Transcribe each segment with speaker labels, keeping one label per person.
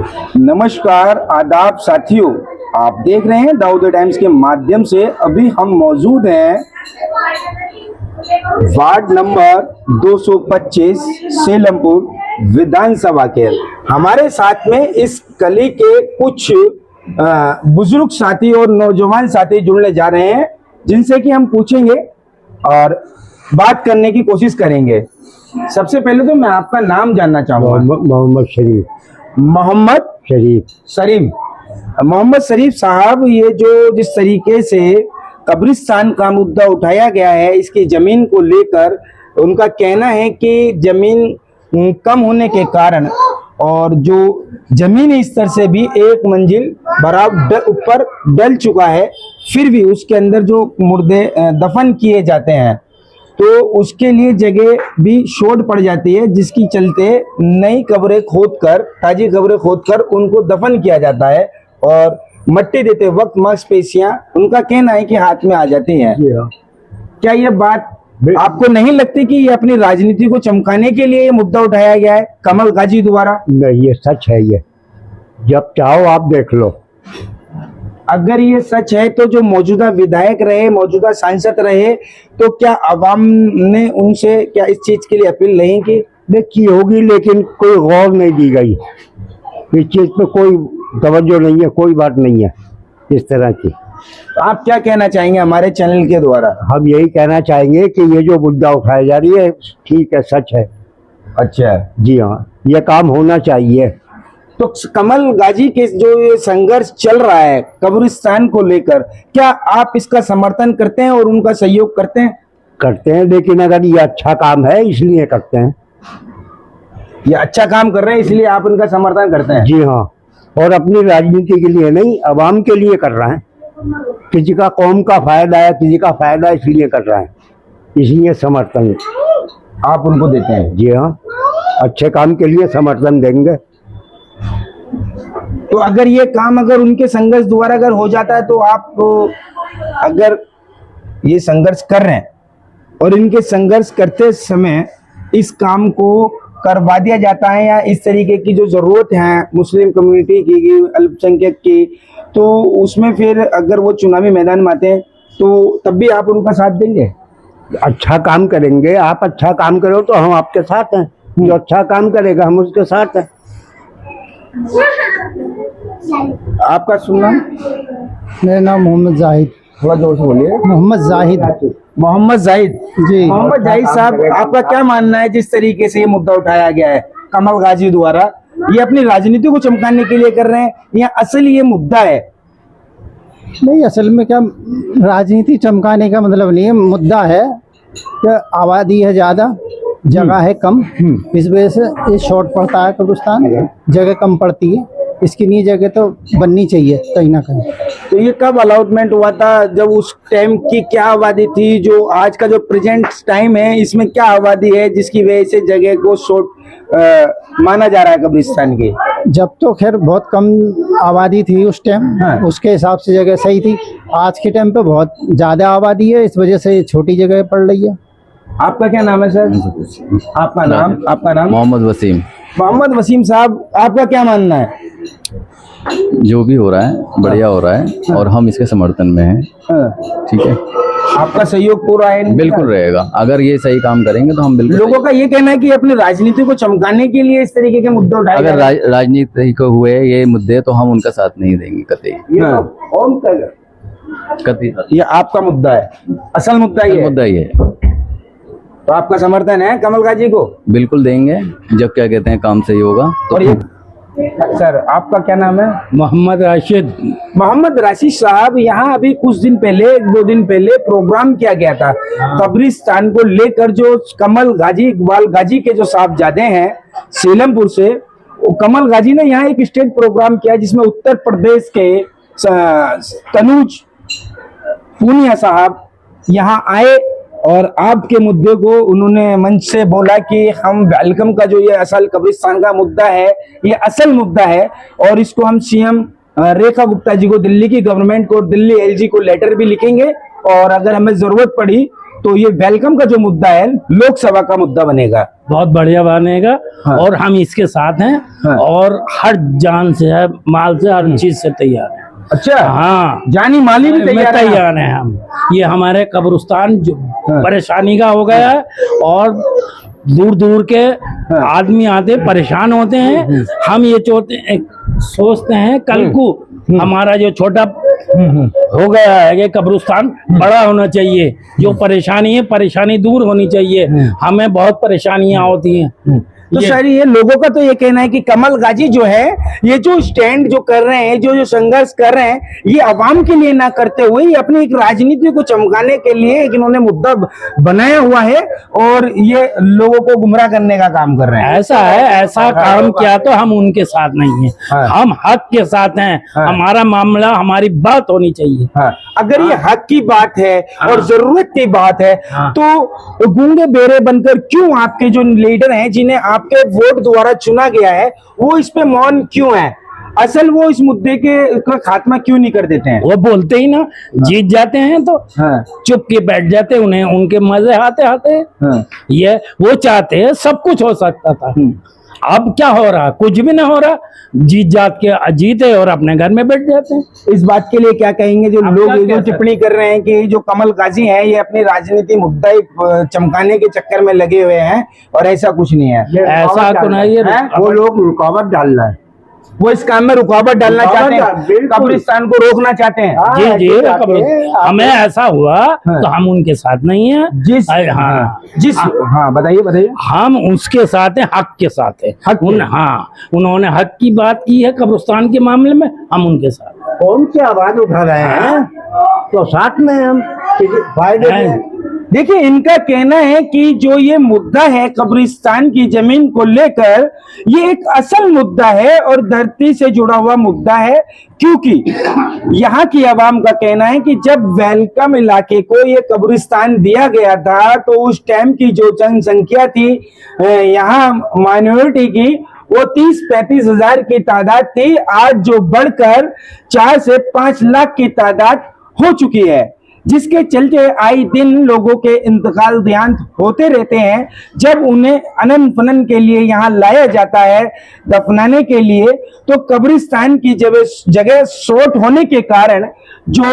Speaker 1: नमस्कार, आदाब साथियों, आप देख रहे हैं दाऊद टाइम्स के माध्यम से। अभी हम मौजूद हैं वार्ड नंबर 225 सेलमपुर विधानसभा के। हमारे साथ में इस गली के कुछ बुजुर्ग साथी और नौजवान साथी जुड़ने जा रहे हैं, जिनसे कि हम पूछेंगे और बात करने की कोशिश करेंगे। सबसे पहले तो मैं आपका नाम जानना चाहूँगा।
Speaker 2: मोहम्मद शरीफ।
Speaker 1: मोहम्मद शरीफ मोहम्मद शरीफ साहब, ये जो जिस तरीके से कब्रिस्तान का मुद्दा उठाया गया है, इसकी जमीन को लेकर उनका कहना है कि जमीन कम होने के कारण और जो जमीनी स्तर से भी एक मंजिल बराबर ऊपर डल चुका है, फिर भी उसके अंदर जो मुर्दे दफन किए जाते हैं तो उसके लिए जगह भी शॉर्ट पड़ जाती है, जिसकी चलते नई कब्रें खोदकर, ताजी कब्रें खोदकर उनको दफन किया जाता है और मट्टी देते वक्त मांसपेशियां उनका कहना है कि हाथ में आ जाती हैं। क्या ये बात आपको नहीं लगती कि ये अपनी राजनीति को चमकाने के लिए ये मुद्दा उठाया गया है कमल गाजी द्वारा?
Speaker 2: नहीं, ये सच है। ये जब चाहो आप देख लो।
Speaker 1: अगर ये सच है तो जो मौजूदा विधायक रहे, मौजूदा सांसद रहे, तो क्या आवाम ने उनसे क्या इस चीज के लिए अपील नहीं की?
Speaker 2: देखी होगी, लेकिन कोई गौर नहीं दी गई। इस चीज पे कोई तवज्जो नहीं है, कोई बात नहीं है इस तरह की।
Speaker 1: तो आप क्या कहना चाहेंगे हमारे चैनल के द्वारा?
Speaker 2: हम यही कहना चाहेंगे कि ये जो मुद्दा उठाया जा रही है ठीक है, सच है।
Speaker 1: अच्छा
Speaker 2: जी हाँ, ये काम होना चाहिए।
Speaker 1: तो कमल गाजी के जो ये संघर्ष चल रहा है कब्रिस्तान को लेकर, क्या आप इसका समर्थन करते हैं और उनका सहयोग करते हैं?
Speaker 2: करते हैं, लेकिन अगर ये अच्छा काम है इसलिए करते हैं।
Speaker 1: ये अच्छा काम कर रहे हैं इसलिए आप उनका समर्थन करते हैं?
Speaker 2: जी हाँ, और अपनी राजनीति के लिए नहीं, आवाम के लिए कर रहे हैं। किसी का कौम का फायदा है, किसी का फायदा इसलिए कर रहे हैं, इसलिए समर्थन
Speaker 1: आप उनको देते हैं?
Speaker 2: जी हाँ, अच्छे काम के लिए समर्थन देंगे।
Speaker 1: तो अगर ये काम अगर उनके संघर्ष द्वारा अगर हो जाता है तो आप अगर ये संघर्ष कर रहे हैं और इनके संघर्ष करते समय इस काम को करवा दिया जाता है, या इस तरीके की जो जरूरत है मुस्लिम कम्युनिटी की, अल्पसंख्यक की, तो उसमें फिर अगर वो चुनावी मैदान में आते हैं तो तब भी आप उनका साथ देंगे?
Speaker 2: अच्छा काम करेंगे, आप अच्छा काम करो तो हम आपके साथ हैं। जो अच्छा काम करेगा हम उसके साथ हैं।
Speaker 1: आपका सुनना?
Speaker 3: मेरा नाम मोहम्मद जाहिद।
Speaker 1: थोड़ा जोर से बोलिए।
Speaker 3: मोहम्मद जाहिद जी।
Speaker 1: मोहम्मद जाहिद साहब, आपका क्या मानना है जिस तरीके से ये मुद्दा उठाया गया है कमल गाजी द्वारा? ये अपनी राजनीति को चमकाने के लिए कर रहे हैं या असल ये मुद्दा है?
Speaker 3: नहीं, असल में क्या राजनीति चमकाने का मतलब नहीं है। मुद्दा है कि आबादी है ज़्यादा, जगह है कम, इस वजह से ये शॉर्ट पड़ता है कब्रिस्तान, जगह कम पड़ती है। इसकी नई जगह तो बननी चाहिए कहीं ना कहीं।
Speaker 1: तो ये कब अलॉटमेंट हुआ था? जब उस टाइम की क्या आबादी थी? जो आज का जो प्रेजेंट टाइम है इसमें क्या आबादी है जिसकी वजह से जगह को शॉर्ट माना जा रहा है कब्रिस्तान की?
Speaker 3: जब तो खैर बहुत कम आबादी थी उस टाइम,
Speaker 1: हाँ।
Speaker 3: उसके हिसाब से जगह सही थी। आज के टाइम पे बहुत ज़्यादा आबादी है, इस वजह से छोटी जगह पड़ रही है।
Speaker 1: आपका क्या नाम है सर? आपका नाम?
Speaker 4: मोहम्मद वसीम।
Speaker 1: मोहम्मद वसीम साहब, आपका क्या मानना है?
Speaker 4: जो भी हो रहा है बढ़िया हो रहा है और हम इसके समर्थन में हैं। ठीक है,
Speaker 1: आपका सहयोग पूरा है?
Speaker 4: बिल्कुल रहेगा। अगर ये सही काम करेंगे तो हम बिल्कुल।
Speaker 1: लोगों का ये कहना है कि अपनी राजनीति को चमकाने के लिए इस तरीके के मुद्दे उठाए
Speaker 4: अगर राजनीति को हुए ये मुद्दे तो हम उनका साथ नहीं देंगे कतई। कतई।
Speaker 1: ये आपका मुद्दा है, असल मुद्दा ये
Speaker 4: मुद्दा ये है।
Speaker 1: तो आपका समर्थन है कमल गाजी को?
Speaker 4: बिल्कुल देंगे, जब क्या कहते हैं काम सही होगा तो।
Speaker 1: और ये सर, आपका क्या नाम है?
Speaker 2: मोहम्मद राशिद।
Speaker 1: मोहम्मद राशिद साहब, यहाँ अभी कुछ दिन पहले, 1-2 दिन पहले प्रोग्राम किया गया था कब्रिस्तान को लेकर। जो कमल गाजी, इकबाल गाजी के जो साहबजादे हैं सेलमपुर से, कमल गाजी ने यहाँ एक स्टेज प्रोग्राम किया जिसमें उत्तर प्रदेश के तनुज पूनिया साहब यहाँ आए और आपके मुद्दे को उन्होंने मंच से बोला कि हम वेलकम का जो ये असल कब्रिस्तान का मुद्दा है, ये असल मुद्दा है और इसको हम सीएम रेखा गुप्ता जी को, दिल्ली की गवर्नमेंट को, दिल्ली एलजी को लेटर भी लिखेंगे और अगर हमें जरूरत पड़ी तो ये वेलकम का जो मुद्दा है लोकसभा का मुद्दा बनेगा।
Speaker 5: बहुत बढ़िया बनेगा।
Speaker 1: हाँ।
Speaker 5: और हम इसके साथ हैं।
Speaker 1: हाँ।
Speaker 5: और हर जान से है, माल से, हर चीज से तैयार है।
Speaker 1: अच्छा,
Speaker 5: हाँ,
Speaker 1: जानी माली भी तैयार है।
Speaker 5: तैयार है हम। ये हमारे कब्रिस्तान जो
Speaker 1: हाँ।
Speaker 5: परेशानी का हो गया है, और दूर दूर के आदमी आते परेशान होते हैं। हम ये सोचते हैं कल को हमारा जो छोटा हो गया है ये कब्रिस्तान बड़ा होना चाहिए। जो परेशानी है, परेशानी दूर होनी चाहिए। हमें बहुत परेशानियां होती हैं।
Speaker 1: तो सर ये लोगों का तो ये कहना है कि कमल गाजी जो है, ये जो स्टैंड जो कर रहे हैं, जो संघर्ष कर रहे हैं, ये आवाम के लिए ना करते हुए ये अपनी एक राजनीति को चमकाने के लिए एक इन्होंने मुद्दा बनाया हुआ है और ये लोगों को गुमराह करने का काम कर रहे हैं।
Speaker 5: ऐसा है, ऐसा काम किया तो हम उनके साथ नहीं है।
Speaker 1: हाँ।
Speaker 5: हम हक के साथ हैं।
Speaker 1: हाँ।
Speaker 5: हमारा मामला, हमारी बात होनी चाहिए।
Speaker 1: हाँ। अगर ये हक की बात है और जरूरत की बात है,
Speaker 5: हाँ।
Speaker 1: तो गूंगे बेरे बनकर क्यों आपके जो लीडर हैं, जिन्हें आपके वोट द्वारा चुना गया है, वो इस पे मौन क्यों है? असल वो इस मुद्दे का खात्मा क्यों नहीं कर देते हैं?
Speaker 5: वो बोलते ही ना, जीत जाते हैं तो
Speaker 1: हाँ।
Speaker 5: चुप के बैठ जाते, उन्हें उनके मजे आते
Speaker 1: हाँ।
Speaker 5: ये वो चाहते हैं सब कुछ हो सकता था। अब क्या हो रहा? कुछ भी ना हो रहा। जीते और अपने घर में बैठ जाते हैं।
Speaker 1: इस बात के लिए क्या कहेंगे जो
Speaker 5: अब
Speaker 1: लोग
Speaker 5: क्या
Speaker 1: ये
Speaker 5: कह
Speaker 1: जो टिप्पणी कर रहे हैं कि जो कमल गाजी हैं ये अपनी राजनीति मुद्दा चमकाने के चक्कर में लगे हुए हैं और ऐसा कुछ नहीं है?
Speaker 5: ऐसा तो नहीं है।
Speaker 2: वो लोग रुकावट डाल रहे हैं।
Speaker 1: वो इस काम में रुकावट डालना चाहते हैं,
Speaker 2: बिल्कुल।
Speaker 1: कब्रिस्तान को रोकना चाहते हैं।
Speaker 2: हाँ,
Speaker 5: जी जी,
Speaker 2: जाके
Speaker 5: हमें ऐसा हुआ तो हम उनके साथ नहीं है।
Speaker 1: हाँ बताइए बताइए।
Speaker 5: हम उसके साथ हैं, हक के साथ हैं।
Speaker 1: हक के।
Speaker 5: हाँ, उन्होंने हक की बात की है कब्रिस्तान के मामले में, हम उनके साथ हैं।
Speaker 2: कौन सी आवाज उठा रहे हैं तो साथ में हम फायदे में।
Speaker 1: देखिए इनका कहना है कि जो ये मुद्दा है कब्रिस्तान की जमीन को लेकर, ये एक असल मुद्दा है और धरती से जुड़ा हुआ मुद्दा है, क्योंकि यहाँ की आवाम का कहना है कि जब वेलकम इलाके को ये कब्रिस्तान दिया गया था तो उस टाइम की जो जनसंख्या थी यहाँ माइनॉरिटी की, वो 30-35 हजार की तादाद थी। आज जो बढ़कर 4 से 5 लाख की तादाद हो चुकी है, जिसके चलते आए दिन लोगों के इंतकाल देहांत होते रहते हैं। जब उन्हें अनन फनन के लिए यहाँ लाया जाता है दफनाने के लिए, तो कब्रिस्तान की जगह शॉर्ट होने के कारण जो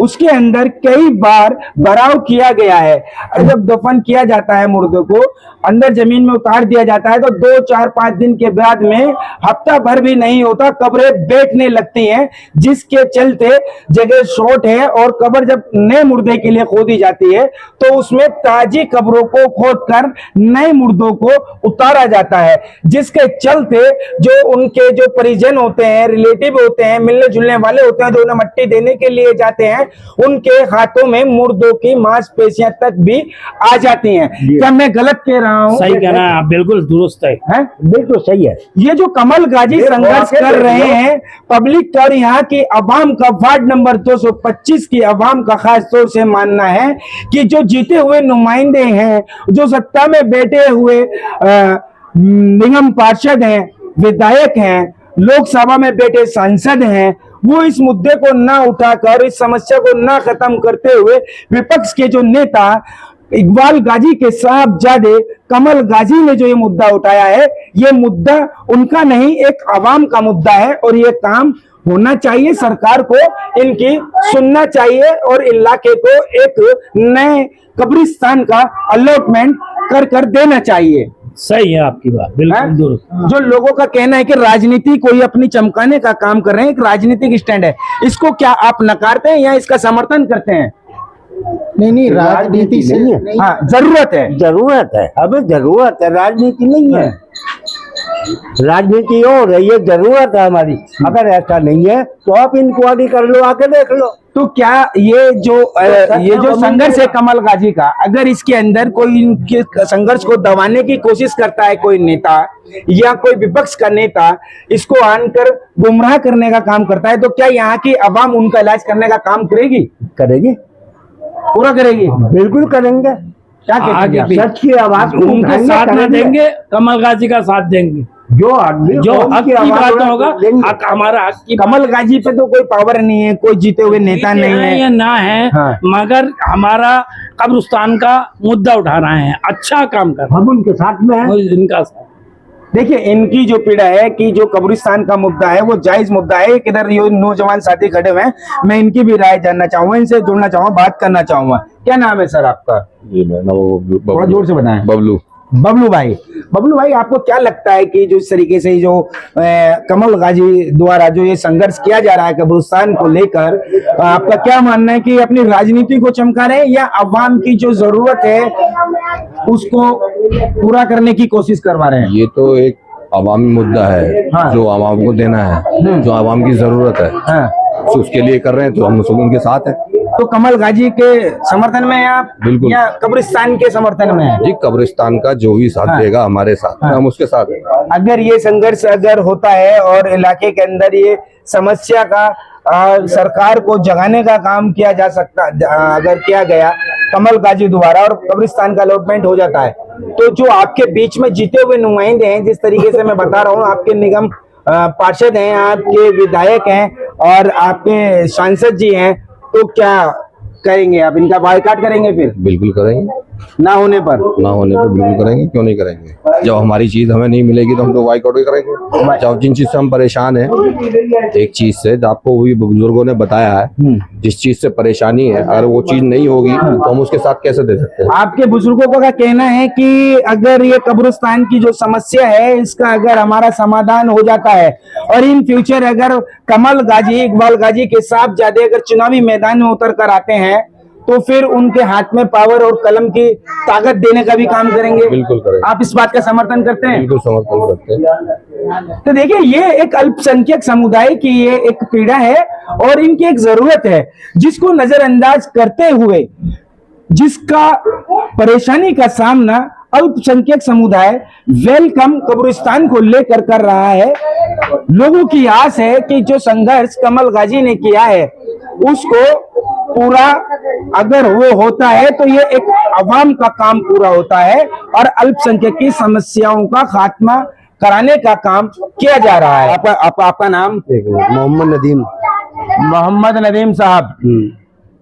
Speaker 1: उसके अंदर कई बार भराव किया गया है। जब दफन किया जाता है मुर्दे को, अंदर जमीन में उतार दिया जाता है, तो 2-4-5 दिन के बाद में हफ्ता भर भी नहीं होता कब्रें बैठने लगती हैं, जिसके चलते जगह शॉर्ट है। और कब्र जब नए मुर्दे के लिए खोदी जाती है तो उसमें ताजी कब्रों को खोदकर नए मुर्दों को उतारा जाता है, जिसके चलते जो उनके जो परिजन होते हैं, रिलेटिव होते हैं, मिलने जुलने वाले होते हैं, जो उन्हें मट्टी देने के लिए जाते हैं, उनके हाथों में मुर्दों की मांसपेशियां तक भी आ जाती हैं। क्या मैं गलत कह रहा हूं?
Speaker 5: सही कहना है आप, बिल्कुल दुरुस्त है।
Speaker 2: बिल्कुल सही है।
Speaker 1: ये जो कमल गाजी संघर्ष कर रहे हैं, पब्लिक और यहाँ की आवाम का, वार्ड नंबर 225 की आवाम का खास तौर से मानना है कि जो जीते हुए नुमाइंदे हैं, जो सत्ता में बैठे हुए निगम पार्षद हैं, विधायक हैं, लोकसभा में बैठे सांसद हैं, वो इस मुद्दे को ना उठाकर, इस समस्या को ना खत्म करते हुए विपक्ष के जो नेता इकबाल गाजी के साहबजादे कमल गाजी ने जो ये मुद्दा उठाया है, ये मुद्दा उनका नहीं, एक आवाम का मुद्दा है और ये काम होना चाहिए। सरकार को इनकी सुनना चाहिए और इलाके को एक नए कब्रिस्तान का अलॉटमेंट कर देना चाहिए।
Speaker 5: सही है आपकी बात, बिल्कुल दुरुस्त।
Speaker 1: जो लोगों का कहना है कि राजनीति को ही अपनी चमकाने का काम कर रहे हैं, एक राजनीतिक स्टैंड है, इसको क्या आप नकारते हैं या इसका समर्थन करते हैं?
Speaker 3: नहीं, राजनीति से
Speaker 2: नहीं है।
Speaker 3: नहीं।
Speaker 1: हाँ, जरूरत है।
Speaker 2: हमें जरूरत है, राजनीति नहीं है। राजनीति हो रही है, जरूरत है हमारी। अगर ऐसा नहीं है तो आप इंक्वायरी कर लो, आके देख लो।
Speaker 1: तो क्या ये जो संघर्ष है कमल गाजी का, अगर इसके अंदर कोई इनके संघर्ष को दबाने की कोशिश करता है कोई नेता या कोई विपक्ष का नेता, इसको आनकर गुमराह करने का काम करता है, तो क्या यहाँ की आवाम उनका इलाज करने का काम करेगी?
Speaker 2: करेगी,
Speaker 1: पूरा करेगी।
Speaker 2: बिल्कुल करेंगे।
Speaker 1: क्या कहते हैं?
Speaker 2: सच की आवाज
Speaker 5: उनके साथ में देंगे, कमल गाजी का साथ देंगे।
Speaker 2: जो आदमी
Speaker 5: जो हक की बात होगा, हक हमारा हक की।
Speaker 1: कमल गाजी पे तो कोई पावर नहीं है, कोई जीते हुए नेता नहीं है
Speaker 5: या ना है।
Speaker 1: हाँ।
Speaker 5: मगर हमारा कब्रिस्तान का मुद्दा उठा रहे हैं, अच्छा काम कर रहे
Speaker 2: हम उनके साथ में हैं।
Speaker 5: हैं इनका साथ।
Speaker 1: देखिए इनकी जो पीड़ा है कि जो कब्रिस्तान का मुद्दा है वो जायज मुद्दा है। इधर ये नौजवान साथी खड़े हुए हैं, मैं इनकी भी राय जानना चाहूंगा, इनसे जुड़ना चाहूंगा, बात करना चाहूंगा। क्या नाम है सर आपका?
Speaker 6: जी मैं
Speaker 1: थोड़ा जोर से बताएं।
Speaker 6: बबलू।
Speaker 1: बबलू भाई आपको क्या लगता है कि जो इस तरीके से जो कमल गाजी द्वारा जो ये संघर्ष किया जा रहा है कब्रिस्तान को लेकर, आपका क्या मानना है कि अपनी राजनीति को चमका रहे हैं या अवाम की जो जरूरत है उसको पूरा करने की कोशिश करवा रहे हैं?
Speaker 6: ये तो एक अवामी मुद्दा है।
Speaker 1: हाँ।
Speaker 6: जो आवाम को देना है, जो आवाम की जरूरत है,
Speaker 1: हाँ।
Speaker 6: तो उसके लिए कर रहे हैं, तो हम सब उनके साथ हैं।
Speaker 1: तो कमल गाजी के समर्थन में है आप?
Speaker 6: बिल्कुल।
Speaker 1: या कब्रिस्तान के समर्थन में है?
Speaker 6: जी कब्रिस्तान का जो भी साथ
Speaker 1: हाँ।
Speaker 6: देगा हमारे साथ, हम उसके साथ हैं।
Speaker 1: अगर ये संघर्ष अगर होता है और इलाके के अंदर ये समस्या का सरकार को जगाने का काम किया जा सकता, अगर किया गया कमल गाजी द्वारा और कब्रिस्तान का अलॉटमेंट हो जाता है, तो जो आपके बीच में जीते हुए नुमाइंदे हैं, जिस तरीके से मैं बता रहा हूँ, आपके निगम पार्षद हैं, आपके विधायक हैं और आपके सांसद जी हैं, तो क्या करेंगे आप? इनका बायकॉट करेंगे फिर
Speaker 6: बिल्कुल करेंगे,
Speaker 1: ना होने पर?
Speaker 6: ना होने पर बिल्कुल करेंगे, क्यों नहीं करेंगे। जब हमारी चीज हमें नहीं मिलेगी तो हम लोग बाइकआउट ही करेंगे। जब जिन चीज से हम परेशान हैं, एक चीज से जो आपको भी बुजुर्गों ने बताया है, जिस चीज से परेशानी है, अगर वो चीज नहीं होगी तो हम उसके साथ कैसे दे सकते हैं।
Speaker 1: आपके बुजुर्गों का कहना है कि अगर ये कब्रिस्तान की जो समस्या है इसका अगर हमारा समाधान हो जाता है और इन फ्यूचर अगर कमल गाजी, इकबाल गाजी के साहबजादे अगर चुनावी मैदान में उतर कर आते हैं तो फिर उनके हाथ में पावर और कलम की ताकत देने का भी काम करेंगे।
Speaker 6: बिल्कुल करेंगे।
Speaker 1: आप इस बात का समर्थन करते हैं?
Speaker 6: बिल्कुल समर्थन करते हैं।
Speaker 1: तो देखिए ये एक अल्पसंख्यक समुदाय की ये एक पीड़ा है और इनकी एक जरूरत है जिसको नजरअंदाज करते हुए, जिसका परेशानी का सामना अल्पसंख्यक समुदाय वेलकम कब्रिस्तान को लेकर कर रहा है। लोगों की आस है कि जो संघर्ष कमल गाजी ने किया है उसको पूरा अगर वो होता है तो ये एक अवाम का काम पूरा होता है और अल्पसंख्यक की समस्याओं का खात्मा कराने का काम किया जा रहा है। आपका नाम? मोहम्मद नदीम साहब।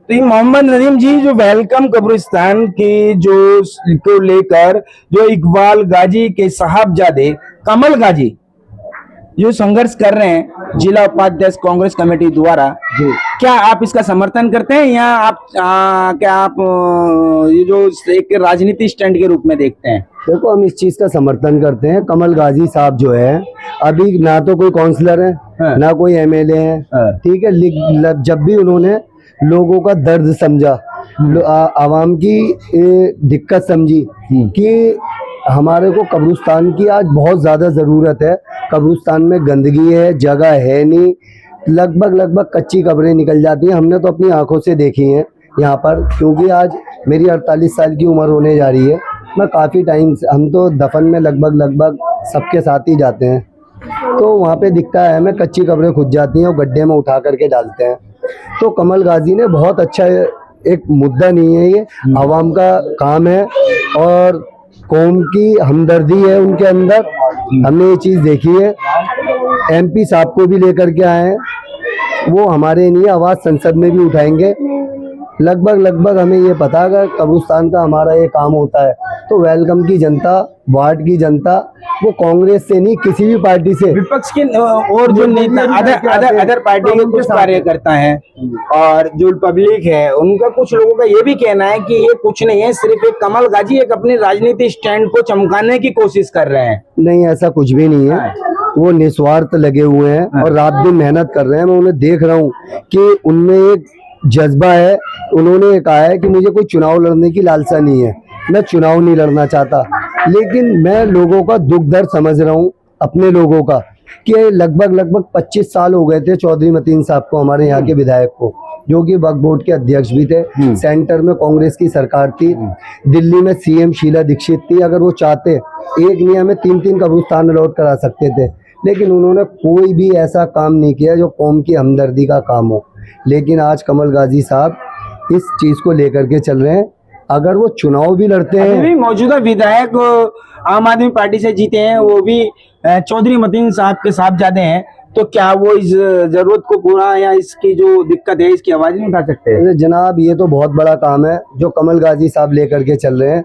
Speaker 1: तो ये मोहम्मद नदीम जी जो वेलकम कब्रिस्तान की जो को लेकर जो इकबाल गाजी के साहबजादे कमल गाजी जो संघर्ष कर रहे हैं जिला उपाध्यक्ष कांग्रेस कमेटी द्वारा, क्या आप इसका समर्थन करते हैं या आप क्या आप ये जो एक राजनीति स्टैंड के रूप में देखते हैं?
Speaker 2: देखो हम इस चीज का समर्थन करते हैं। कमल गाजी साहब जो है अभी ना तो कोई काउंसलर है,
Speaker 1: हाँ।
Speaker 2: ना कोई एमएलए है,
Speaker 1: हाँ।
Speaker 2: ठीक है। जब भी उन्होंने लोगों का दर्द समझा, आवाम की दिक्कत समझी कि हमारे को कब्रिस्तान की आज बहुत ज़्यादा ज़रूरत है। कब्रिस्तान में गंदगी है, जगह है नहीं, लगभग कच्ची कब्रें निकल जाती हैं। हमने तो अपनी आंखों से देखी हैं यहाँ पर, क्योंकि आज मेरी 48 साल की उम्र होने जा रही है। मैं काफ़ी टाइम से, हम तो दफन में लगभग सबके साथ ही जाते हैं, तो वहाँ पे दिखता है हमें कच्ची कब्रें खुद जाती हैं और गड्ढे में उठा करके डालते हैं। तो कमल गाजी ने बहुत अच्छा, एक मुद्दा नहीं है ये, आवाम का काम है और कौम की हमदर्दी है उनके अंदर। हमने ये चीज़ देखी है। एमपी साहब को भी लेकर के आए हैं, वो हमारे लिए आवाज़ संसद में भी उठाएंगे। लगभग हमें ये पता है अगर कब्रिस्तान का हमारा ये काम होता है तो वेलकम की जनता, वार्ड की जनता, वो कांग्रेस से नहीं किसी भी पार्टी से,
Speaker 1: विपक्ष के और जो नेता अदर पार्टी के कुछ कार्यकर्ता हैं और जो पब्लिक है उनका, कुछ लोगों का ये भी कहना है कि ये कुछ नहीं है, सिर्फ एक कमल गाजी एक अपनी राजनीति स्टैंड को चमकाने की कोशिश कर रहे हैं।
Speaker 2: नहीं, ऐसा कुछ भी नहीं है। वो निस्वार्थ लगे हुए हैं और रात दिन मेहनत कर रहे हैं। मैं उन्हें देख रहा हूँ कि उनमें एक जज्बा है। उन्होंने कहा है कि मुझे कोई चुनाव लड़ने की लालसा नहीं है, मैं चुनाव नहीं लड़ना चाहता, लेकिन मैं लोगों का दुख दर्द समझ रहा हूँ, अपने लोगों का, कि लगभग 25 साल हो गए थे चौधरी मतीन साहब को, हमारे यहाँ के विधायक को, जो कि वक्फ बोर्ड के अध्यक्ष भी थे। सेंटर में कांग्रेस की सरकार थी, दिल्ली में सीएम शीला दीक्षित थी। अगर वो चाहते एक नहीं हमें 3 कब्रिस्तान अलॉट करा सकते थे, लेकिन उन्होंने कोई भी ऐसा काम नहीं किया जो कौम की हमदर्दी का काम हो। लेकिन आज कमल गाजी साहब इस चीज़ को लेकर के चल रहे हैं। अगर वो चुनाव भी लड़ते हैं,
Speaker 1: अभी मौजूदा विधायक आम आदमी पार्टी से जीते हैं, वो भी चौधरी मतीन साहब के साहबजादे हैं, तो क्या वो इस जरूरत को पूरा या इसकी जो दिक्कत है इसकी आवाज नहीं उठा सकते?
Speaker 2: अरे जनाब, ये तो बहुत बड़ा काम है जो कमल गाजी साहब लेकर के चल रहे हैं।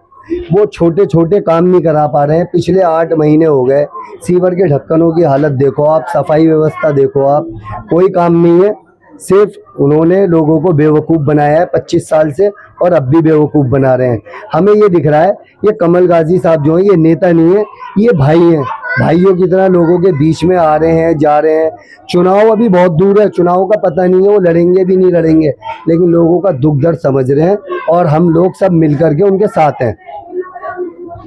Speaker 2: वो छोटे छोटे काम नहीं करा पा रहे हैं। पिछले 8 महीने हो गए, सीवर के ढक्कनों की हालत देखो आप, सफाई व्यवस्था देखो आप, कोई काम नहीं है। सिर्फ उन्होंने लोगों को बेवकूफ़ बनाया है 25 साल से, और अब भी बेवकूफ़ बना रहे हैं। हमें ये दिख रहा है ये कमल गाजी साहब जो है ये नेता नहीं है, ये भाई हैं। भाइयों की तरह लोगों के बीच में आ रहे हैं, जा रहे हैं। चुनाव अभी बहुत दूर है, चुनाव का पता नहीं है वो लड़ेंगे भी नहीं लड़ेंगे, लेकिन लोगों का दुख दर्द समझ रहे हैं और हम लोग सब मिल करके उनके साथ हैं।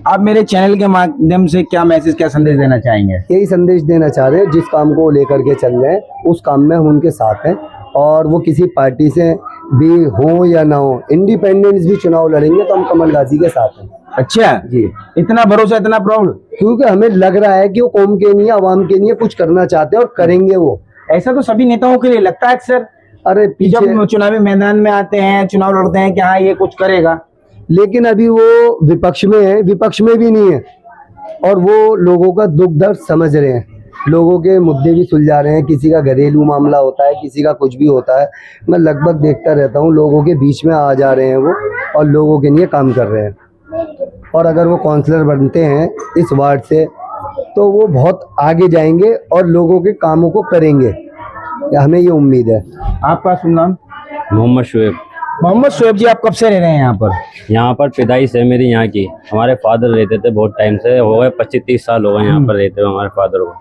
Speaker 1: आप मेरे चैनल के माध्यम से क्या मैसेज, क्या संदेश देना चाहेंगे?
Speaker 2: यही संदेश देना चाह रहे हैं, जिस काम को वो लेकर के चल रहे हैं उस काम में हम उनके साथ हैं, और वो किसी पार्टी से भी हो या ना हो, इंडिपेंडेंस भी चुनाव लड़ेंगे तो हम कमल गाजी के साथ हैं।
Speaker 1: अच्छा
Speaker 2: जी,
Speaker 1: इतना भरोसा, इतना प्राउड?
Speaker 2: क्योंकि हमें लग रहा है कि वो कौम के लिए, आवाम के लिए कुछ करना चाहते हैं और करेंगे वो।
Speaker 1: ऐसा तो सभी नेताओं के लिए लगता है अक्सर,
Speaker 2: अरे पीछे,
Speaker 1: जब चुनावी मैदान में आते हैं, चुनाव लड़ते हैं कि हाँ ये कुछ करेगा,
Speaker 2: लेकिन अभी वो विपक्ष में है, विपक्ष में भी नहीं है, और वो लोगों का दुख दर्द समझ रहे हैं, लोगों के मुद्दे भी सुलझा रहे हैं। किसी का घरेलू मामला होता है, किसी का कुछ भी होता है, मैं लगभग देखता रहता हूँ, लोगों के बीच में आ जा रहे हैं वो, और लोगों के लिए काम कर रहे हैं। और अगर वो काउंसलर बनते हैं इस वार्ड से तो वो बहुत आगे जाएंगे और लोगों के कामों को करेंगे, हमें ये उम्मीद है।
Speaker 1: आपका शुभ नाम?
Speaker 7: मोहम्मद शुएब।
Speaker 1: मोहम्मद शुएब जी, आप कब से रह रहे हैं यहाँ पर?
Speaker 7: यहाँ पर पैदाइश है मेरी यहाँ की। हमारे फादर रहते थे बहुत टाइम से, हो गए 25-30 साल हो गए यहाँ पर रहते हुए हमारे फादर को।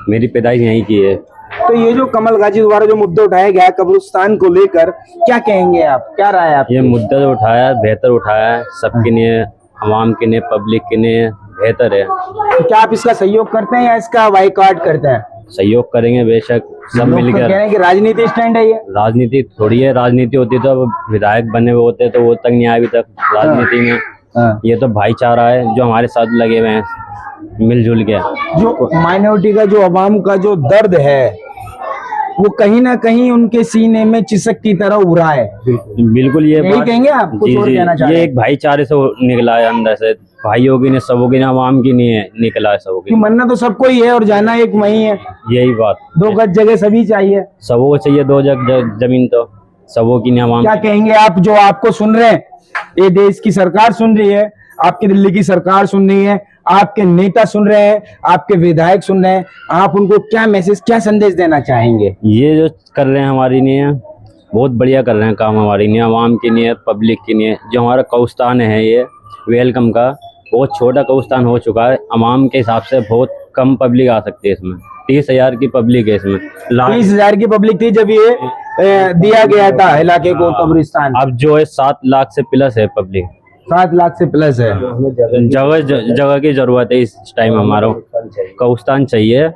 Speaker 7: मेरी पैदाइश यहीं की है।
Speaker 1: तो ये जो कमल गाजी द्वारा जो मुद्दा उठाया गया है कब्रिस्तान को लेकर, क्या कहेंगे आप, क्या राय है आप?
Speaker 7: ये मुद्दा जो उठाया है बेहतर उठाया है, सबके लिए, आवाम के लिए, पब्लिक के लिए बेहतर है।
Speaker 1: तो क्या आप इसका सहयोग करते हैं या इसका बाइकआउट करते हैं?
Speaker 7: सहयोग करेंगे बेशक, सब
Speaker 1: लोग तो
Speaker 7: मिलकर।
Speaker 1: कह रहे हैं कि राजनीति स्टैंड है ये।
Speaker 7: राजनीति थोड़ी है, राजनीति होती तो अब विधायक बने हुए होते तो वो तक नहीं आए अभी तक राजनीति में। ये तो भाईचारा है जो हमारे साथ लगे हुए हैं मिलजुल के।
Speaker 1: जो माइनॉरिटी का, जो अवाम का जो दर्द है वो कहीं ना कहीं उनके सीने में चिसक की तरह उभरा है।
Speaker 7: बिल्कुल ये
Speaker 1: यही
Speaker 7: बात
Speaker 1: कहेंगे आप? कुछ
Speaker 7: जी
Speaker 1: और
Speaker 7: जी,
Speaker 1: कहना चाह रहे
Speaker 7: ये
Speaker 1: हैं?
Speaker 7: एक भाईचारे से निकला है अंदर से, भाइयों की ने, सबों की ने, आवाम की नहीं है, निकला है सबों
Speaker 1: कि
Speaker 7: की।
Speaker 1: मरना तो सबको ही है और जाना एक वही है,
Speaker 7: यही बात,
Speaker 1: 2 गज जगह सभी चाहिए।
Speaker 7: सबों को चाहिए 2 जग जमीन, तो सबों की नहीं, आवाम
Speaker 1: क्या कहेंगे आप जो आपको सुन रहे हैं, ये देश की सरकार सुन रही है, आपकी दिल्ली की सरकार सुन रही है, आपके नेता सुन रहे हैं, आपके विधायक सुन रहे हैं, आप उनको क्या मैसेज, क्या संदेश देना चाहेंगे?
Speaker 7: ये जो कर रहे हैं हमारी लिए बहुत बढ़िया कर रहे हैं काम, हमारी लिए, आवाम के लिए, पब्लिक के लिए। जो हमारा कब्रिस्तान है ये वेलकम का, बहुत छोटा कब्रिस्तान हो चुका है, आवाम के हिसाब से बहुत कम पब्लिक आ सकती है इसमें। 30,000 की पब्लिक है इसमें।
Speaker 1: 30,000 की पब्लिक थी जब ये दिया गया था इलाके को कब्रिस्तान।
Speaker 7: अब जो है 7 लाख से प्लस है पब्लिक,
Speaker 1: 7 लाख से प्लस है।
Speaker 7: जगह की जरूरत है इस टाइम। हमारा कब्रिस्तान चाहिए,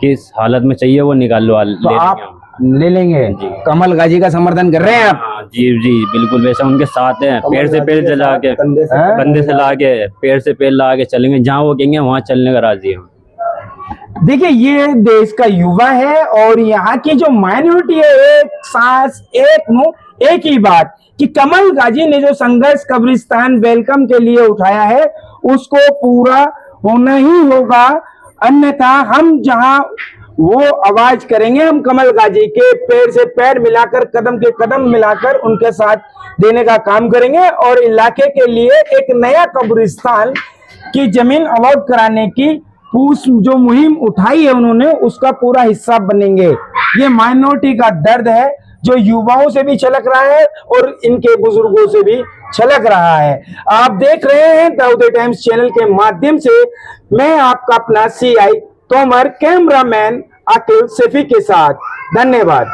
Speaker 7: किस हालत में चाहिए वो निकाल लो,
Speaker 1: तो आप ले लेंगे? कमल गाजी का समर्थन कर रहे हैं आप?
Speaker 7: हाँ, जी जी बिल्कुल, वैसे उनके साथ हैं, पेड़ से पेड़ जला के, कंधे से ला के, पेड़ से पेड़ ला के चलेंगे, जहाँ वो कहेंगे वहाँ चलने का राजी है।
Speaker 1: देखिए, ये देश का युवा है और यहाँ की जो माइनॉरिटी है, एक सांस, एक मुंह, एक ही बात कि कमल गाजी ने जो संघर्ष कब्रिस्तान वेलकम के लिए उठाया है उसको पूरा होना ही होगा, अन्यथा हम जहां वो आवाज करेंगे, हम कमल गाजी के पैर से पैर मिलाकर, कदम के कदम मिलाकर उनके साथ देने का काम करेंगे और इलाके के लिए एक नया कब्रिस्तान की जमीन अलॉट कराने की जो मुहिम उठाई है उन्होंने, उसका पूरा हिस्सा बनेंगे। ये माइनॉरिटी का दर्द है जो युवाओं से भी छलक रहा है और इनके बुजुर्गों से भी छलक रहा है। आप देख रहे हैं दाऊद टाइम्स चैनल के माध्यम से, मैं आपका अपना CI तोमर, कैमरामैन अकिल सेफी के साथ। धन्यवाद।